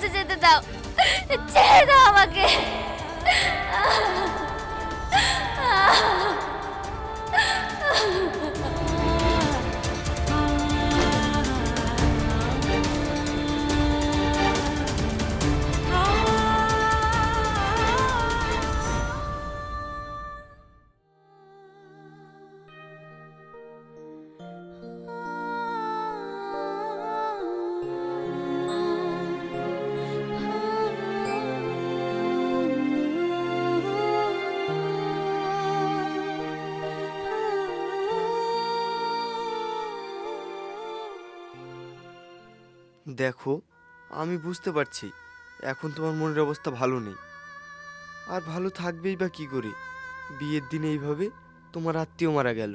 কাছে যেতে দাও, ছেড়ে দাও আমাকে। দেখো, আমি বুঝতে পারছি এখন তোমার মনের অবস্থা ভালো নেই, আর ভালো থাকবেই বা কি করে? বিয়ের দিনে এইভাবে তোমার আত্মীয় মারা গেল।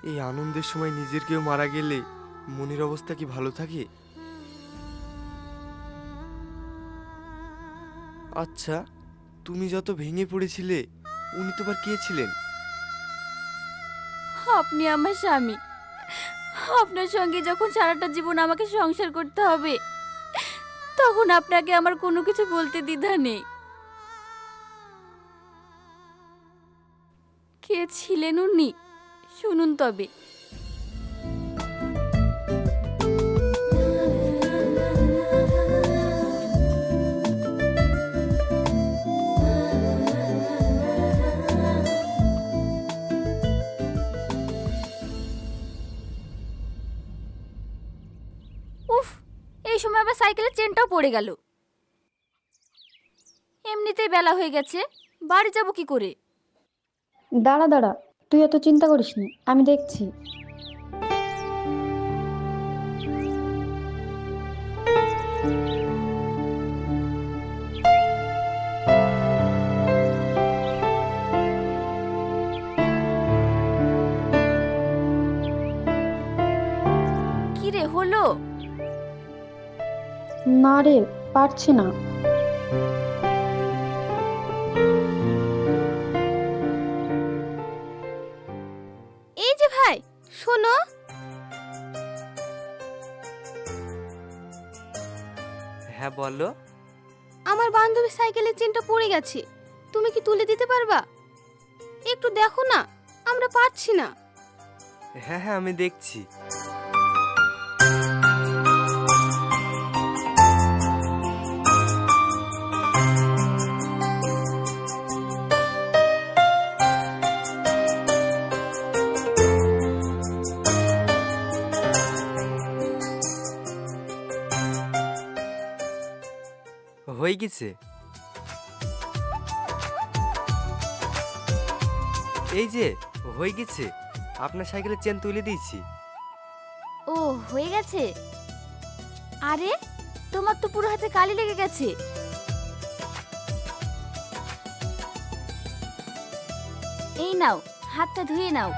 এই আনন্দের সময় নিজের কেউ মারা গেলে মনের অবস্থা কি ভালো থাকে? আচ্ছা, তুমি যত ভেঙে পড়েছিলে উনি তোমার কে ছিলেন? আপনি আমার স্বামী। আপনার সঙ্গে যখন সারাটা জীবন আমাকে সংসার করতে হবে, তখন আপনাকে আমার কোনো কিছু বলতে দ্বিধা নেই। কে ছিলেন উনি শুনুন তবে। উফ, এই সময় আবার সাইকেলের চেনটাও পড়ে গেল। এমনিতেই বেলা হয়ে গেছে, বাড়ি যাব কি করে? দাঁড়া দাঁড়া, তুই এত চিন্তা করিস নি, আমি দেখছি। কি রে হলো? না রে, পারছি না। এই যে ভাই, শোনো। হ্যাঁ বলো। আমার বান্ধবীর সাইকেলের চেনটা পড়ে গেছে, তুমি কি তুলে দিতে পারবা? একটু দেখো না, আমরা পারছি না। হ্যাঁ হ্যাঁ, আমি দেখছি। হয়ে গেছে। এই যে হয়ে গেছে, আপনার সাইকেলের চেন তুলে দিয়েছি। ও, হয়ে গেছে। আরে, তোমার তো পুরো হাতে কালি লেগে গেছে। এই নাও, হাতটা ধুয়ে নাও।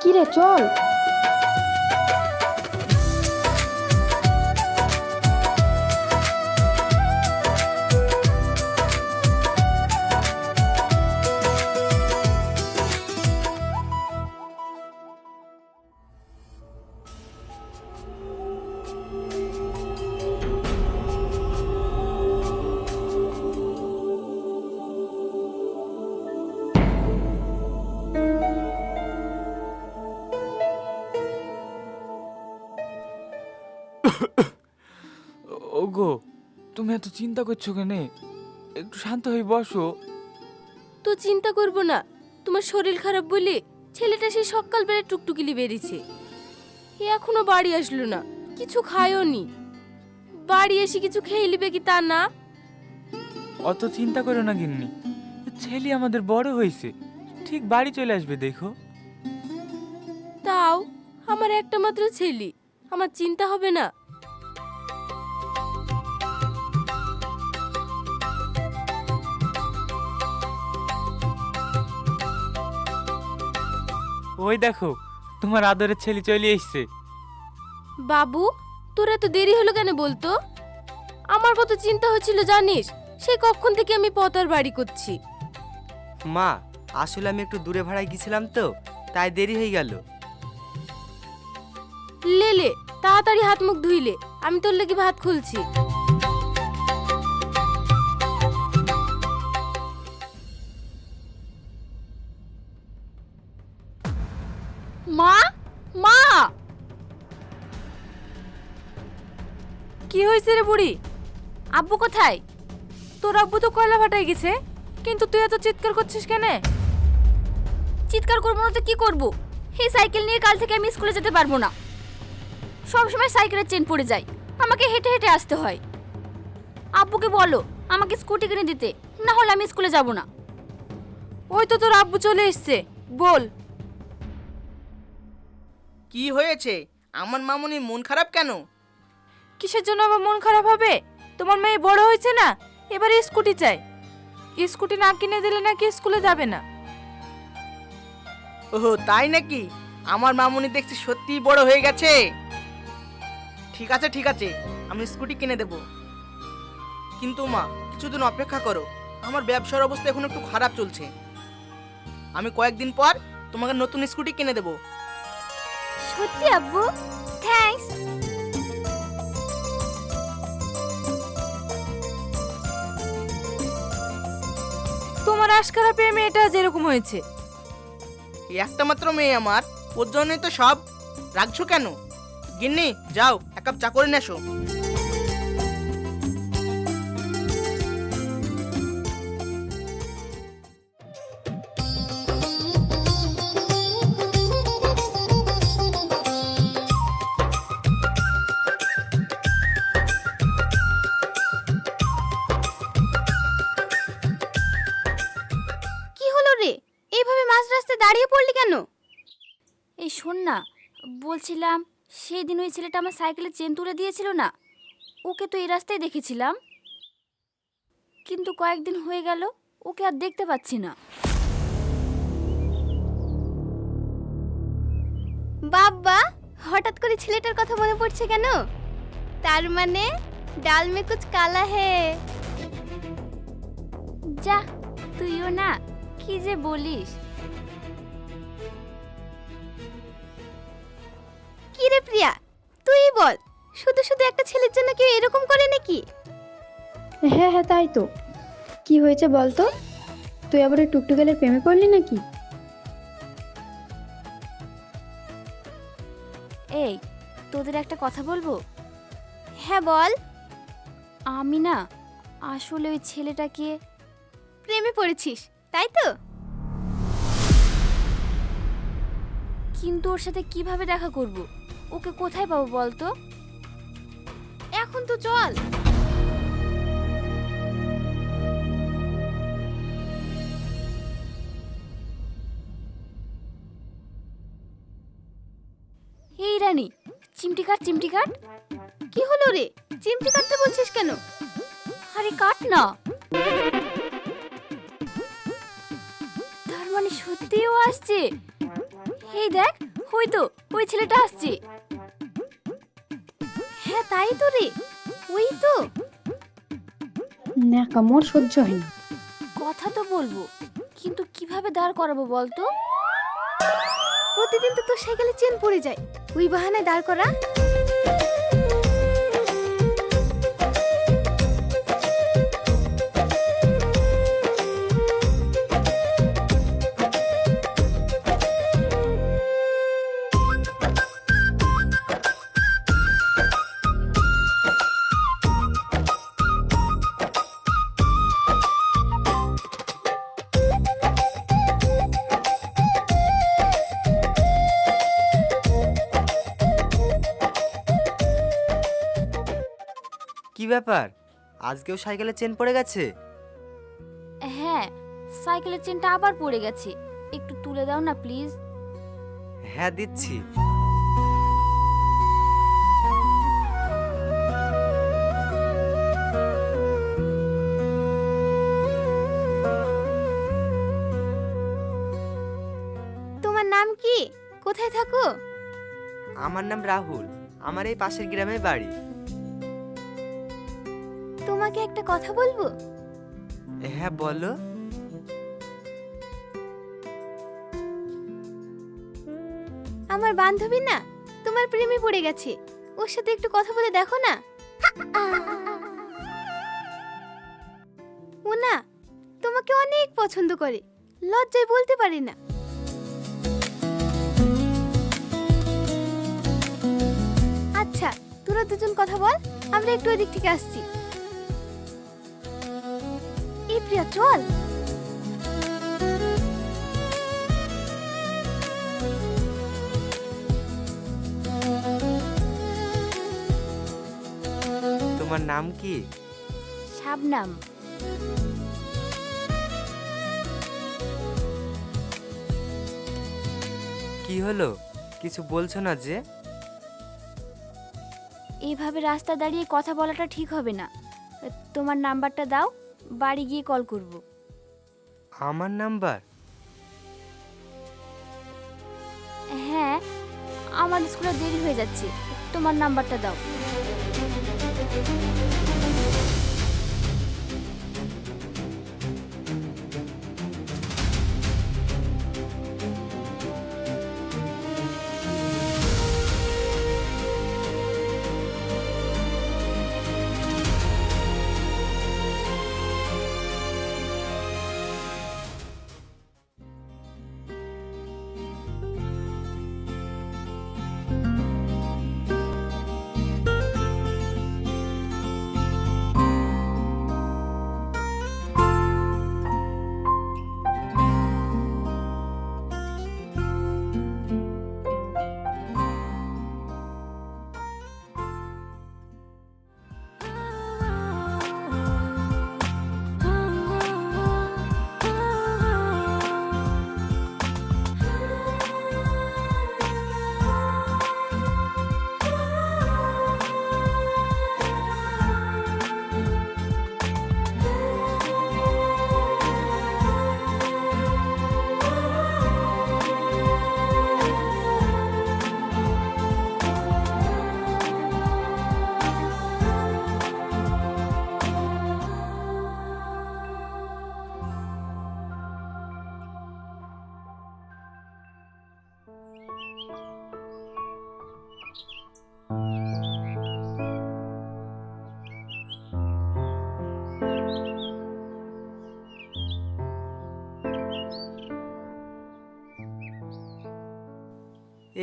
কি রে, চল। ওগো, তুমি এত চিন্তা করছো কেন? একটু শান্ত হয়ে বসো। তো চিন্তা করবো না, তোমার শরীর খারাপ বলে ছেলেটা সেই সকালবেলা টুকটুকিলি বেরিয়েছে। এ এখনো বাড়ি আসলো না, কিছু খায়ও নি। বাড়ি এসে কিছু খেয়ে নিবে কি তা না? অত চিন্তা করো না গিন্নি, ছেলে আমাদের বড় হয়েছে, ঠিক বাড়ি চলে আসবে দেখো। তাও আমার একটা মাত্র ছেলে, আমার চিন্তা হবে না? ওই দেখো, তোমার আদরের ছেলে চলে এসছে। বাবু, তোর এত দেরি হলো কেন বলতো? আমার কত চিন্তা হচ্ছিল জানিস, সেই কখন থেকে আমি পতার বাড়ি করছি। মা, আসলে আমি একটু দূরে ভাড়ায় গেছিলাম তো, তাই দেরি হয়ে গেল। লে তাড়াতাড়ি হাত মুখ ধুইলে, আমি তোর লাগি ভাত খুলছি। মা, মা, কি হয়েছে রে বুড়ি? আব্বু কোথায়? তোর আব্বু তো কয়লা ভাটায় গেছে, কিন্তু তুই এত চিৎকার করছিস কেন? চিৎকার করবো না তো কি করব? এই সাইকেল নিয়ে কাল থেকে আমি স্কুলে যেতে পারবো না। সব সময় সাইকেলের চেন পড়ে যায়, আমাকে হেঁটে হেঁটে আসতে হয়। আব্বুকে বলো আমাকে স্কুটি কিনে দিতে, না হলে আমি স্কুলে যাব না। ওই তো তোর আব্বু চলে এসেছে, বল। কি হয়েছে? আমার মামুনির মন খারাপ কেন? কিসের জন্য আমার মন খারাপ হবে? তোমার মেয়ে বড় হয়েছে না, এবারে স্কুটি চাই। স্কুটি না কিনে দিলে নাকি স্কুলে যাবে না। ওহো, তাই নাকি? আমার মামুনি দেখছি সত্যিই বড় হয়ে গেছে। ঠিক আছে ঠিক আছে, আমি স্কুটি কিনে দেব। কিন্তু মা, কিছুদিন অপেক্ষা করো, আমার ব্যবসার অবস্থা এখন একটু খারাপ চলছে। আমি কয়েকদিন পর তোমাকে নতুন স্কুটি কিনে দেব। সত্যি আব্বু? থ্যাঙ্কস। তোমার আশকারা পেয়ে মেয়েটা যেরকম হয়েছে। এই একটা মাত্র মেয়ে আমার, ওর জন্যই তো সব। রাখছো কেন? গিন্নি, যাও এক কাপ চা করে নিয়ে এসো। কি হলো রে, এইভাবে মাঝ রাস্তায় দাঁড়িয়ে পড়লি কেন? এই শোন না, বলছিলাম সেই দিন ওই ছেলেটা আমার সাইকেলের চেন তুলে দিয়েছিল না, ওকে তো এই রাস্তায় দেখেছিলাম, কিন্তু কয়েকদিন হয়ে গেল ওকে আর দেখতে পাচ্ছি না। বাবা, হঠাৎ করে ছেলেটার কথা মনে পড়ছে কেন? তার মানে ডাল মে কুছ কালা হে। যা, তুইও না কি যে বলিস। কি রে প্রিয়া, তুই বল, শুধু শুধু একটা ছেলের জন্য কেউ এরকম করে নাকি? হ্যাঁ হ্যাঁ, তাই তো। কি হয়েছে বল তো? তুই আবার ওই টুকটুকেলের প্রেমে পড়লি নাকি? এই, তোদের একটা কথা বলবো? হ্যাঁ বল। আমি না আসলে ওই ছেলেটাকে প্রেমে পড়েছিস, তাই তো? কিন্তু ওর সাথে কিভাবে দেখা করব? ওকে কোথায় পাবো বলতো? এখন তো চল। এই রানী, চিমটি কাট চিমটি কাট। কি হলো রে, চিমটি কাটতে বলছিস কেন? আরে কাট না। তার মানে সত্যিও আসছে। এই দেখ, ওই তো ওই ছেলেটা আসছে। হ্যাঁ তাই তো রে, ওই তো। ন্যাকা, মোর সহ্য হয় না। কথা তো বলবো, কিন্তু কিভাবে দাঁড় করাবো বলতো? প্রতিদিন তো তোর সাইকেলে চেন পড়ে যায়, ওই বাহানায় দাঁড় করা। কি ব্যাপার, আজকেও সাইকেলের চেন পড়ে গেছে? হ্যাঁ, সাইকেলের চেনটা আবার পড়ে গেছে, একটু তুলে দাও না প্লিজ। হ্যাঁ দিচ্ছি। নাম কি? কোথায় থাকো? আমার নাম রাহুল, আমার এই পাশের গ্রামে বাড়ি। তোমাকে একটা কথা বলবো। হ্যাঁ বলো। আমার বান্ধবী না তোমার প্রেমে পড়ে গেছে, ওর সাথে একটু কথা বলে দেখো না। ও না তোমাকে অনেক পছন্দ করে, লজ্জায় বলতে পারে না। আচ্ছা তোরা দুজন কথা বল, আমরা একটু ওই দিক থেকে আসছি। এই প্রিয়া চল। তোমার নাম কি? শাবনাম। কি হলো, কিছু বলছো না যে? এইভাবে রাস্তা দাঁড়িয়ে কথা বলাটা ঠিক হবে না। তোমার নাম্বারটা দাও, বাড়ি গিয়ে কল করব। আমার নাম্বার? হ্যাঁ, আমার স্কুলে দেরি হয়ে যাচ্ছে, তোমার নাম্বারটা দাও।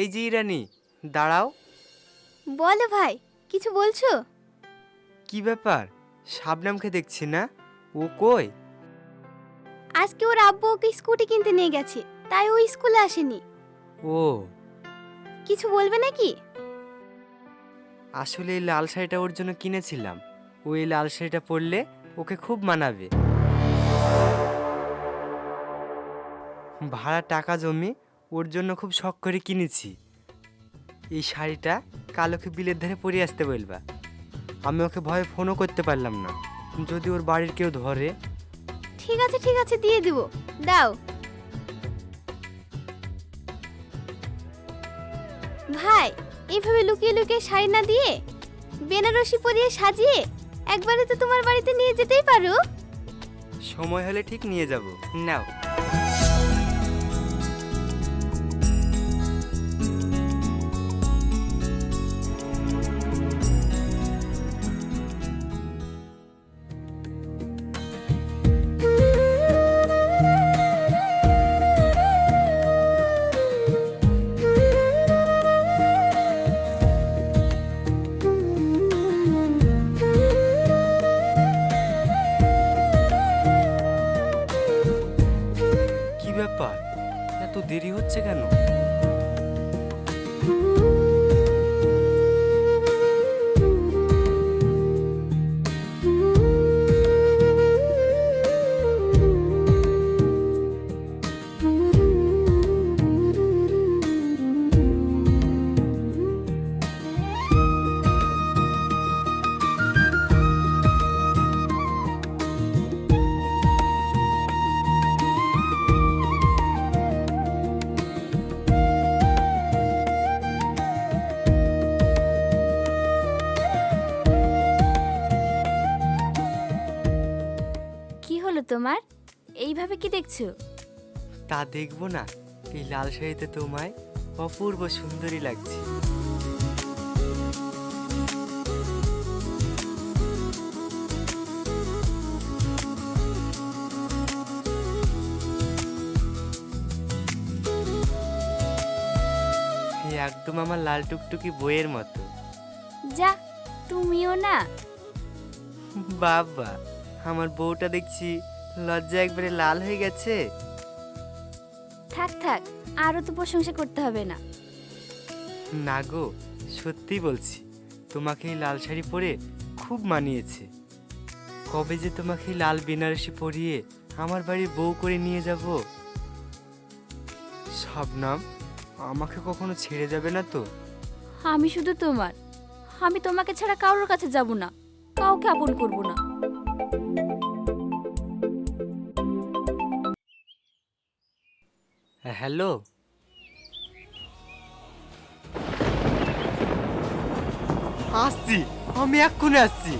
এই যে ইরানি, দাঁড়াও। বলো ভাই, কিছু বলছো? কি ব্যাপার, শাবনামকে দেখছি না, ও কই? আজকে ওর আব্বু ওকে স্কুটি কিনতে নিয়ে গেছে, তাই ও স্কুলে আসেনি। ও কিছু বলবে নাকি? আসলে এই লাল শাড়িটা ওর জন্য কিনেছিলাম, ও এই লাল শাড়িটা পরলে ওকে খুব মানাবে। ভাড়া টাকা জমি ওর জন্য খুব শখ করে কিনেছি। এই শাড়িটা কাল ওকে বিলের ধারে পরে আসতে বলবা। আমি ওকে ভয়ে ফোনও করতে পারলাম না, যদি ওর বাড়ির কেউ ধরে। ঠিক আছে ঠিক আছে, দিয়ে দিব, দাও। ভাই, এইভাবে লুকিয়ে লুকিয়ে শাড়ি না দিয়ে বেনারসি পরিয়ে সাজিয়ে একবারে তো তোমার বাড়িতে নিয়ে যেতেই পারো। সময় হলে ঠিক নিয়ে যাব, নাও। কি ব্যাপার, এত দেরি হচ্ছে কেন? তোমার এইভাবে কি দেখছো? তা দেখবো না, এই লাল শাড়িতে তোমায় অপূর্ব সুন্দরী লাগছে। এই একদম আমার লাল টুকটুকি বইয়ের মতো। যা, তুমিও না। বাবা, আমার বউটা দেখছি লজ্জা একবারে লাল হয়ে গেছে। থাক থাক, আরো তো প্রশংসা করতে হবে না। না গো, সত্যি বলছি, তোমাকে এই লাল শাড়ি পরে খুব মানিয়েছে। কবে যে তোমাকে এই লাল বেনারসি পরিয়ে আমার বাড়ির বউ করে নিয়ে যাব। শবনম, আমাকে কখনো ছেড়ে যাবে না তো? আমি শুধু তোমার, আমি তোমাকে ছাড়া কারোর কাছে যাব না, কাউকে আপন করব না। হ্যালো, আসছি, আমি এক্ষুনি আসছি।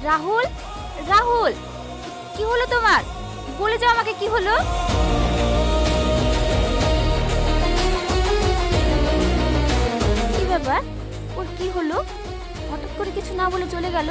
রাহুল, রাহুল, কি হলো তোমার? বলে যাও আমাকে কি হলো। কি ব্যাপার, ওর কি হলো? হঠাৎ করে কিছু না বলে চলে গেল।